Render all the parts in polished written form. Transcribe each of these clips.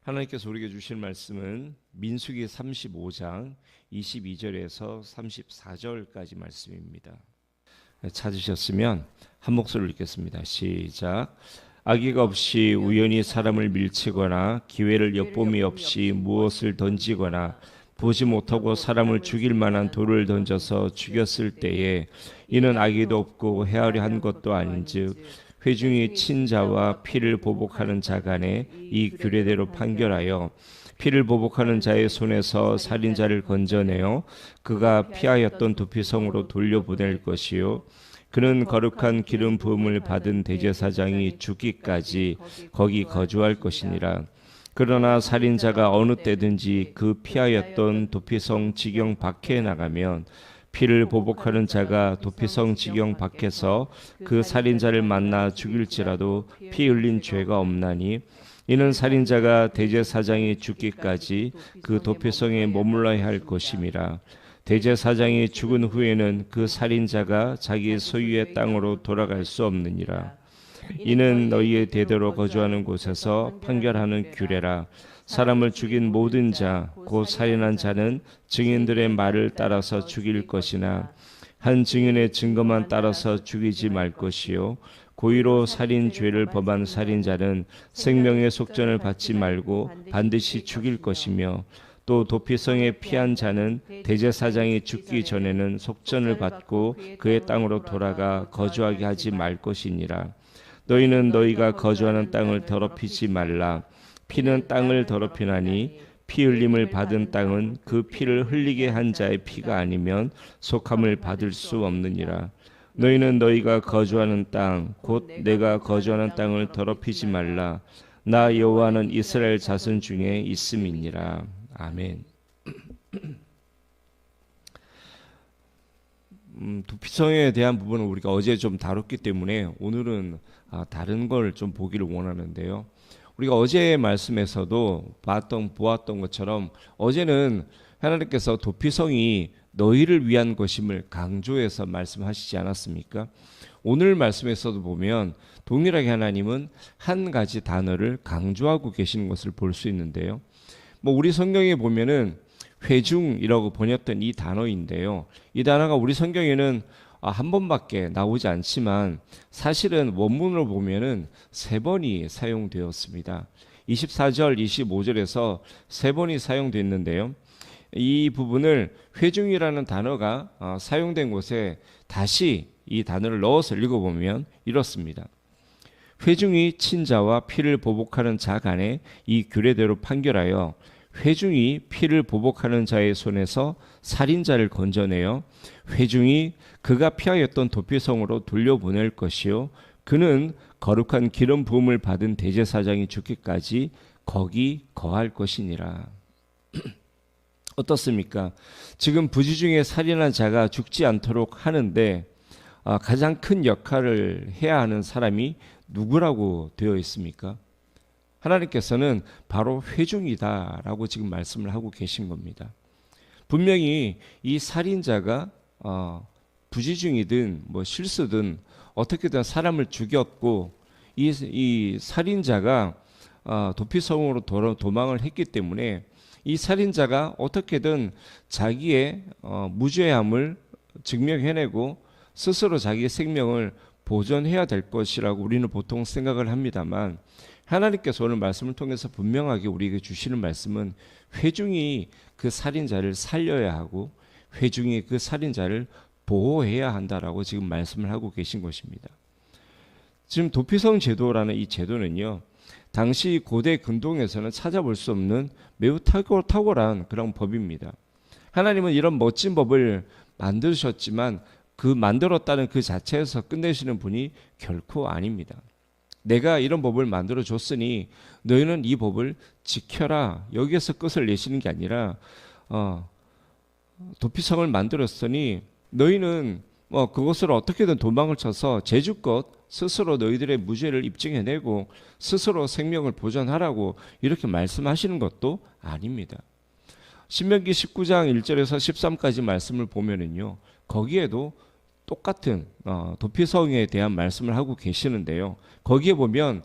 하나님께서 우리에게 주실 말씀은 민수기 35장 22절에서 34절까지 말씀입니다. 찾으셨으면 한 목소리로 읽겠습니다. 시작. 악의가 없이 우연히 사람을 밀치거나 기회를 엿봄이 없이 무엇을 던지거나 보지 못하고 사람을 죽일 만한 돌을 던져서 죽였을 때에 이는 악의도 없고 헤아려 한 것도 아닌즉 회중이 친자와 피를 보복하는 자 간에 이 규례대로 판결하여 피를 보복하는 자의 손에서 살인자를 건져내어 그가 피하였던 도피성으로 돌려보낼 것이요 그는 거룩한 기름 부음을 받은 대제사장이 죽기까지 거기 거주할 것이니라. 그러나 살인자가 어느 때든지 그 피하였던 도피성 지경 밖에 나가면 피를 보복하는 자가 도피성 지경 밖에서 그 살인자를 만나 죽일지라도 피 흘린 죄가 없나니 이는 살인자가 대제사장이 죽기까지 그 도피성에 머물러야 할 것임이라. 대제사장이 죽은 후에는 그 살인자가 자기 소유의 땅으로 돌아갈 수 없느니라. 이는 너희의 대대로 거주하는 곳에서 판결하는 규례라. 사람을 죽인 모든 자, 곧 살인한 자는 증인들의 말을 따라서 죽일 것이나 한 증인의 증거만 따라서 죽이지 말 것이요 고의로 살인 죄를 범한 살인자는 생명의 속전을 받지 말고 반드시 죽일 것이며 또 도피성에 피한 자는 대제사장이 죽기 전에는 속전을 받고 그의 땅으로 돌아가 거주하게 하지 말 것이니라. 너희는 너희가 거주하는 땅을 더럽히지 말라. 피는 땅을 더럽히나니 피 흘림을 받은 땅은 그 피를 흘리게 한 자의 피가 아니면 속함을 받을 수 없느니라. 너희는 너희가 거주하는 땅 곧 내가 거주하는 땅을 더럽히지 말라. 나 여호와는 이스라엘 자손 중에 있음이니라. 아멘. 도피성에 대한 부분은 우리가 어제 좀 다뤘기 때문에 오늘은 다른 걸 좀 보기를 원하는데요. 우리가 어제의 말씀에서도 보았던 것처럼 어제는 하나님께서 도피성이 너희를 위한 것임을 강조해서 말씀하시지 않았습니까? 오늘 말씀에서도 보면 동일하게 하나님은 한 가지 단어를 강조하고 계시는 것을 볼 수 있는데요. 우리 성경에 보면은 회중이라고 번역된 이 단어인데요. 이 단어가 우리 성경에는 한 번밖에 나오지 않지만 사실은 원문으로 보면은 3번이 사용되었습니다. 24절, 25절에서 3번이 사용됐는데요. 이 부분을 회중이라는 단어가 사용된 곳에 다시 이 단어를 넣어서 읽어보면 이렇습니다. 회중이 친자와 피를 보복하는 자 간에 이 규례대로 판결하여 회중이 피를 보복하는 자의 손에서 살인자를 건져내어 회중이 그가 피하였던 도피성으로 돌려보낼 것이요 그는 거룩한 기름 부음을 받은 대제사장이 죽기까지 거기 거할 것이니라. 어떻습니까? 지금 부지 중에 살인한 자가 죽지 않도록 하는데 가장 큰 역할을 해야 하는 사람이 누구라고 되어 있습니까? 하나님께서는 바로 회중이다라고 지금 말씀을 하고 계신 겁니다. 분명히 이 살인자가 부지중이든 실수든 어떻게든 사람을 죽였고 이 살인자가 도피성으로 도망을 했기 때문에 이 살인자가 어떻게든 자기의 무죄함을 증명해내고 스스로 자기의 생명을 보존해야 될 것이라고 우리는 보통 생각을 합니다만 하나님께서 오늘 말씀을 통해서 분명하게 우리에게 주시는 말씀은 회중이 그 살인자를 살려야 하고 회중이 그 살인자를 보호해야 한다라고 지금 말씀을 하고 계신 것입니다. 지금 도피성 제도라는 이 제도는요, 당시 고대 근동에서는 찾아볼 수 없는 매우 탁월한 그런 법입니다. 하나님은 이런 멋진 법을 만드셨지만 그 만들었다는 그 자체에서 끝내시는 분이 결코 아닙니다. 내가 이런 법을 만들어 줬으니 너희는 이 법을 지켜라. 여기에서 끝을 내시는 게 아니라 도피성을 만들었으니 너희는 그것을 어떻게든 도망을 쳐서 제주껏 스스로 너희들의 무죄를 입증해내고 스스로 생명을 보존하라고 이렇게 말씀하시는 것도 아닙니다. 신명기 19장 1절에서 13까지 말씀을 보면은요, 거기에도 똑같은 도피성에 대한 말씀을 하고 계시는데요. 거기에 보면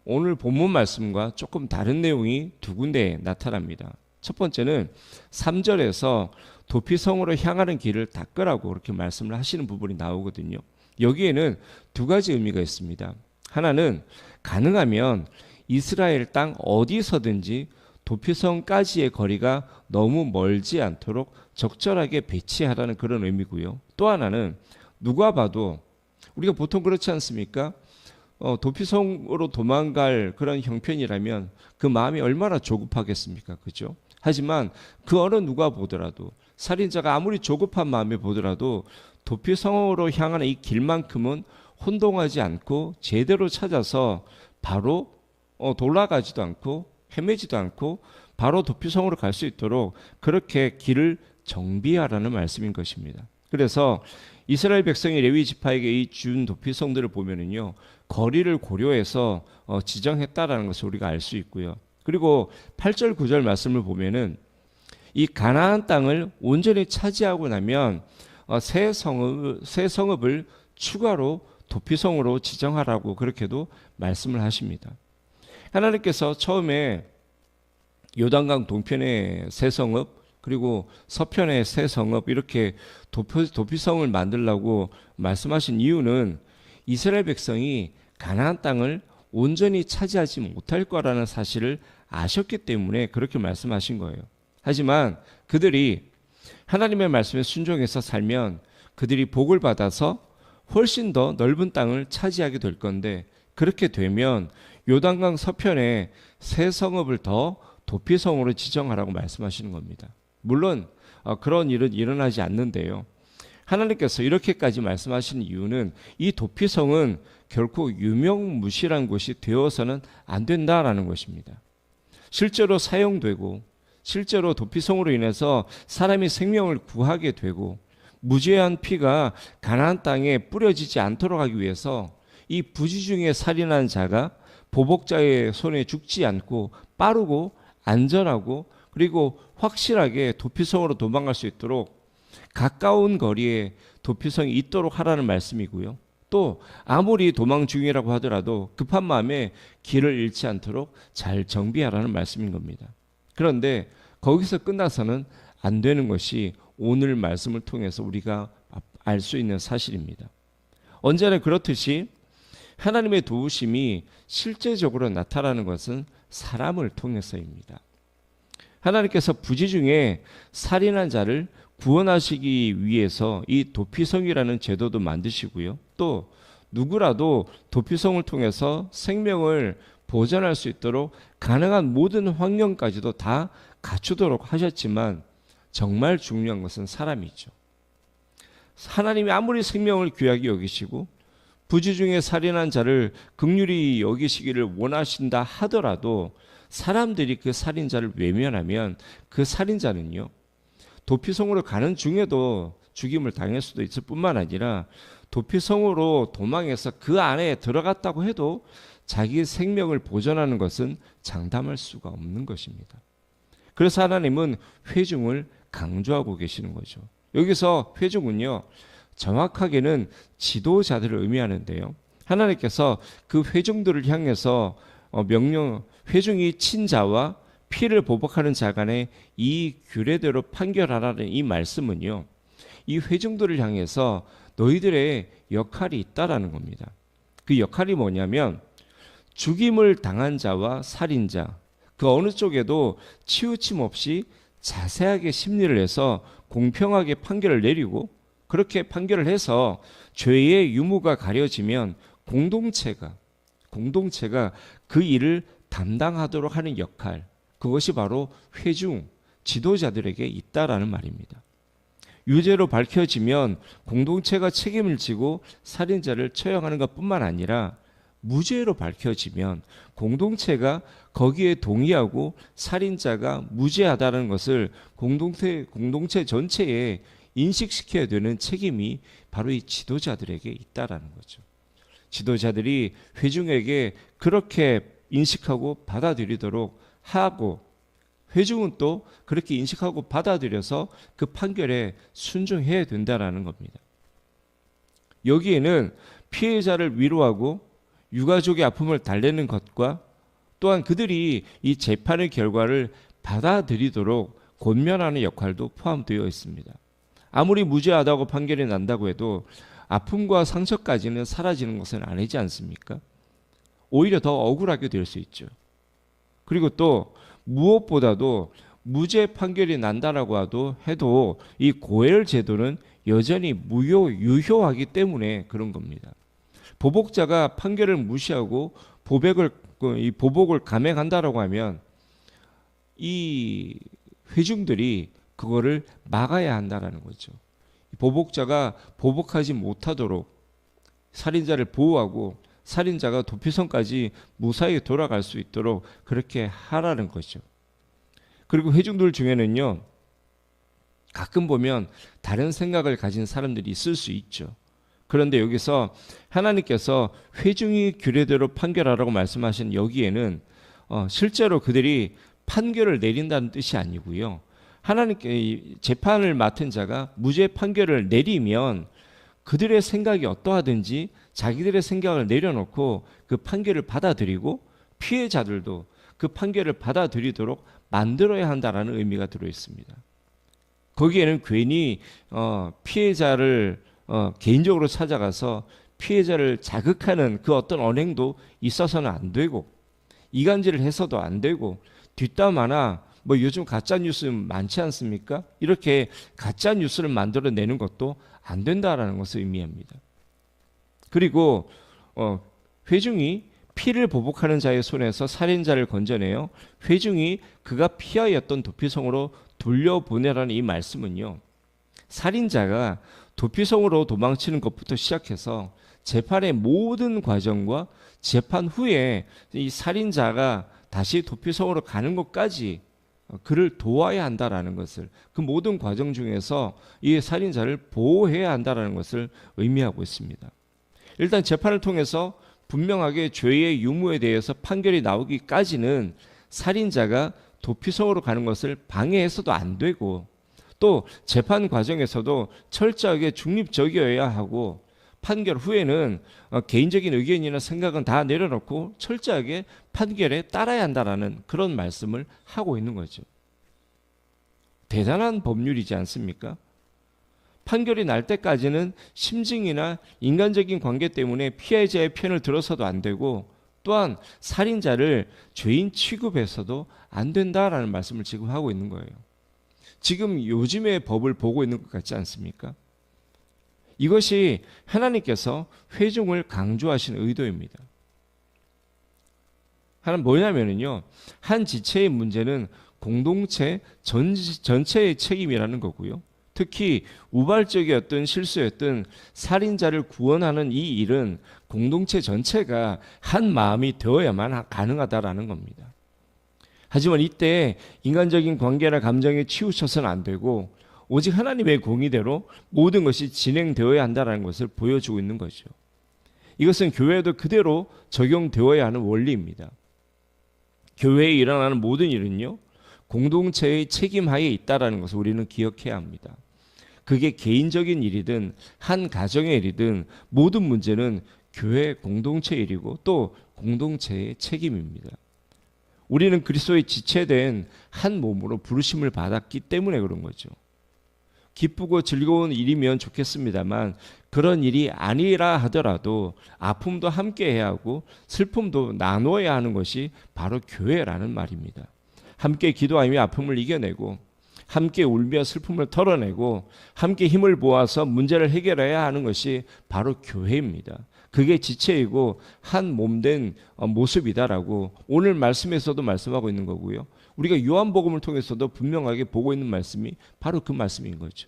오늘 본문 말씀과 조금 다른 내용이 두 군데에 나타납니다. 첫 번째는 3절에서 도피성으로 향하는 길을 닦으라고 그렇게 말씀을 하시는 부분이 나오거든요. 여기에는 두 가지 의미가 있습니다. 하나는 가능하면 이스라엘 땅 어디서든지 도피성까지의 거리가 너무 멀지 않도록 적절하게 배치하라는 그런 의미고요. 또 하나는 누가 봐도 우리가 보통 그렇지 않습니까? 도피성으로 도망갈 그런 형편이라면 그 마음이 얼마나 조급하겠습니까? 그죠? 하지만 그 어느 누가 보더라도 살인자가 아무리 조급한 마음에 보더라도 도피성으로 향하는 이 길만큼은 혼동하지 않고 제대로 찾아서 바로 돌아가지도 않고 헤매지도 않고 바로 도피성으로 갈 수 있도록 그렇게 길을 정비하라는 말씀인 것입니다. 그래서 이스라엘 백성이 레위 지파에게 이 준 도피성들을 보면은요, 거리를 고려해서 지정했다라는 것을 우리가 알 수 있고요. 그리고 8절 9절 말씀을 보면은 이 가나안 땅을 온전히 차지하고 나면 새 성읍을 추가로 도피성으로 지정하라고 그렇게도 말씀을 하십니다. 하나님께서 처음에 요단강 동편의 새 성읍 그리고 서편의 새 성읍 이렇게 도피성을 만들라고 말씀하신 이유는 이스라엘 백성이 가나안 땅을 온전히 차지하지 못할 거라는 사실을 아셨기 때문에 그렇게 말씀하신 거예요. 하지만 그들이 하나님의 말씀에 순종해서 살면 그들이 복을 받아서 훨씬 더 넓은 땅을 차지하게 될 건데, 그렇게 되면 요단강 서편에 새 성읍을 더 도피성으로 지정하라고 말씀하시는 겁니다. 물론 그런 일은 일어나지 않는데요. 하나님께서 이렇게까지 말씀하시는 이유는 이 도피성은 결코 유명무실한 곳이 되어서는 안 된다라는 것입니다. 실제로 사용되고 실제로 도피성으로 인해서 사람이 생명을 구하게 되고 무죄한 피가 가나안 땅에 뿌려지지 않도록 하기 위해서 이 부지중에 살인한 자가 보복자의 손에 죽지 않고 빠르고 안전하고 그리고 확실하게 도피성으로 도망갈 수 있도록 가까운 거리에 도피성이 있도록 하라는 말씀이고요. 또 아무리 도망 중이라고 하더라도 급한 마음에 길을 잃지 않도록 잘 정비하라는 말씀인 겁니다. 그런데 거기서 끝나서는 안 되는 것이 오늘 말씀을 통해서 우리가 알 수 있는 사실입니다. 언제나 그렇듯이 하나님의 도우심이 실제적으로 나타나는 것은 사람을 통해서입니다. 하나님께서 부지중에 살인한 자를 구원하시기 위해서 이 도피성이라는 제도도 만드시고요. 또 누구라도 도피성을 통해서 생명을 보존할 수 있도록 가능한 모든 환경까지도 다 갖추도록 하셨지만 정말 중요한 것은 사람이죠. 하나님이 아무리 생명을 귀하게 여기시고 부지중에 살인한 자를 긍휼히 여기시기를 원하신다 하더라도 사람들이 그 살인자를 외면하면 그 살인자는요, 도피성으로 가는 중에도 죽임을 당할 수도 있을 뿐만 아니라 도피성으로 도망해서 그 안에 들어갔다고 해도 자기 생명을 보존하는 것은 장담할 수가 없는 것입니다. 그래서 하나님은 회중을 강조하고 계시는 거죠. 여기서 회중은요, 정확하게는 지도자들을 의미하는데요. 하나님께서 그 회중들을 향해서 회중이 친 자와 피를 보복하는 자 간에 이 규례대로 판결하라는 이 말씀은요, 이 회중들을 향해서 너희들의 역할이 있다라는 겁니다. 그 역할이 뭐냐면 죽임을 당한 자와 살인자 그 어느 쪽에도 치우침 없이 자세하게 심리를 해서 공평하게 판결을 내리고, 그렇게 판결을 해서 죄의 유무가 가려지면 공동체가 그 일을 담당하도록 하는 역할, 그것이 바로 회중 지도자들에게 있다라는 말입니다. 유죄로 밝혀지면 공동체가 책임을 지고 살인자를 처형하는 것뿐만 아니라 무죄로 밝혀지면 공동체가 거기에 동의하고 살인자가 무죄하다는 것을 공동체 전체에 인식시켜야 되는 책임이 바로 이 지도자들에게 있다라는 거죠. 지도자들이 회중에게 그렇게 인식하고 받아들이도록 하고, 회중은 또 그렇게 인식하고 받아들여서 그 판결에 순종해야 된다라는 겁니다. 여기에는 피해자를 위로하고 유가족의 아픔을 달래는 것과 또한 그들이 이 재판의 결과를 받아들이도록 권면하는 역할도 포함되어 있습니다. 아무리 무죄하다고 판결이 난다고 해도 아픔과 상처까지는 사라지는 것은 아니지 않습니까? 오히려 더 억울하게 될 수 있죠. 그리고 또 무엇보다도 무죄 판결이 난다라고 해도 이 고엘 제도는 여전히 유효하기 때문에 그런 겁니다. 보복자가 판결을 무시하고 보복을 감행한다라고 하면 이 회중들이 그거를 막아야 한다라는 거죠. 보복자가 보복하지 못하도록 살인자를 보호하고 살인자가 도피성까지 무사히 돌아갈 수 있도록 그렇게 하라는 거죠. 그리고 회중들 중에는요, 가끔 보면 다른 생각을 가진 사람들이 있을 수 있죠. 그런데 여기서 하나님께서 회중이 규례대로 판결하라고 말씀하신 여기에는 실제로 그들이 판결을 내린다는 뜻이 아니고요. 하나님께 재판을 맡은 자가 무죄 판결을 내리면 그들의 생각이 어떠하든지 자기들의 생각을 내려놓고 그 판결을 받아들이고 피해자들도 그 판결을 받아들이도록 만들어야 한다는 의미가 들어 있습니다. 거기에는 괜히 피해자를 개인적으로 찾아가서 피해자를 자극하는 그 어떤 언행도 있어서는 안 되고 이간질을 해서도 안 되고 뒷담화나 뭐 요즘 가짜 뉴스 많지 않습니까? 이렇게 가짜 뉴스를 만들어내는 것도 안 된다라는 것을 의미합니다. 그리고 회중이 피를 보복하는 자의 손에서 살인자를 건져내어 회중이 그가 피하였던 도피성으로 돌려보내라는 이 말씀은요, 살인자가 도피성으로 도망치는 것부터 시작해서 재판의 모든 과정과 재판 후에 이 살인자가 다시 도피성으로 가는 것까지 그를 도와야 한다라는 것을, 그 모든 과정 중에서 이 살인자를 보호해야 한다라는 것을 의미하고 있습니다. 일단 재판을 통해서 분명하게 죄의 유무에 대해서 판결이 나오기까지는 살인자가 도피성으로 가는 것을 방해해서도 안 되고, 또 재판 과정에서도 철저하게 중립적이어야 하고, 판결 후에는 개인적인 의견이나 생각은 다 내려놓고 철저하게 판결에 따라야 한다라는 그런 말씀을 하고 있는 거죠. 대단한 법률이지 않습니까? 판결이 날 때까지는 심증이나 인간적인 관계 때문에 피해자의 편을 들어서도 안 되고, 또한 살인자를 죄인 취급해서도 안 된다라는 말씀을 지금 하고 있는 거예요. 지금 요즘의 법을 보고 있는 것 같지 않습니까? 이것이 하나님께서 회중을 강조하신 의도입니다. 하나는 뭐냐면요, 한 지체의 문제는 공동체 전체의 책임이라는 거고요. 특히 우발적이었던 실수였던 살인자를 구원하는 이 일은 공동체 전체가 한 마음이 되어야만 가능하다라는 겁니다. 하지만 이때 인간적인 관계나 감정에 치우쳐서는 안 되고 오직 하나님의 공의대로 모든 것이 진행되어야 한다는 것을 보여주고 있는 거죠. 이것은 교회에도 그대로 적용되어야 하는 원리입니다. 교회에 일어나는 모든 일은요, 공동체의 책임하에 있다는 것을 우리는 기억해야 합니다. 그게 개인적인 일이든 한 가정의 일이든 모든 문제는 교회 공동체의 일이고 또 공동체의 책임입니다. 우리는 그리스도의 지체된 한 몸으로 부르심을 받았기 때문에 그런 거죠. 기쁘고 즐거운 일이면 좋겠습니다만 그런 일이 아니라 하더라도 아픔도 함께 해야 하고 슬픔도 나눠야 하는 것이 바로 교회라는 말입니다. 함께 기도하며 아픔을 이겨내고 함께 울며 슬픔을 털어내고 함께 힘을 모아서 문제를 해결해야 하는 것이 바로 교회입니다. 그게 지체이고 한 몸된 모습이다라고 오늘 말씀에서도 말씀하고 있는 거고요. 우리가 요한복음을 통해서도 분명하게 보고 있는 말씀이 바로 그 말씀인 거죠.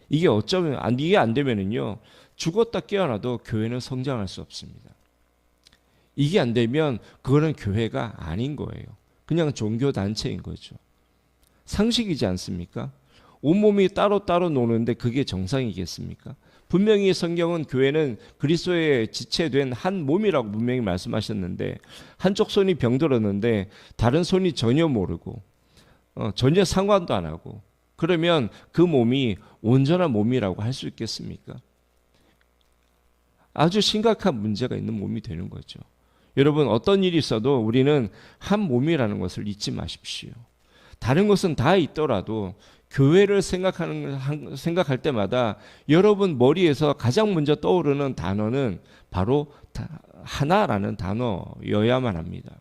이게 어쩌면 이게 안 되면은요, 죽었다 깨어나도 교회는 성장할 수 없습니다. 이게 안 되면 그거는 교회가 아닌 거예요. 그냥 종교 단체인 거죠. 상식이지 않습니까? 온몸이 따로따로 노는데 그게 정상이겠습니까? 분명히 성경은 교회는 그리스도의 지체된 한 몸이라고 분명히 말씀하셨는데 한쪽 손이 병들었는데 다른 손이 전혀 모르고 전혀 상관도 안 하고 그러면 그 몸이 온전한 몸이라고 할 수 있겠습니까? 아주 심각한 문제가 있는 몸이 되는 거죠. 여러분, 어떤 일이 있어도 우리는 한 몸이라는 것을 잊지 마십시오. 다른 것은 다 있더라도 교회를 생각할 때마다 여러분 머리에서 가장 먼저 떠오르는 단어는 바로 하나라는 단어여야만 합니다.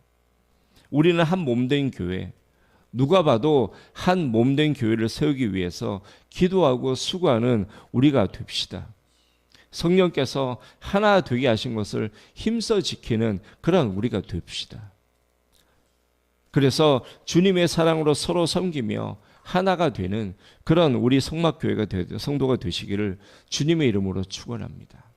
우리는 한 몸된 교회, 누가 봐도 한 몸된 교회를 세우기 위해서 기도하고 수고하는 우리가 됩시다. 성령께서 하나 되게 하신 것을 힘써 지키는 그런 우리가 됩시다. 그래서 주님의 사랑으로 서로 섬기며 하나가 되는 그런 우리 성막교회가 성도가 되시기를 주님의 이름으로 축원합니다.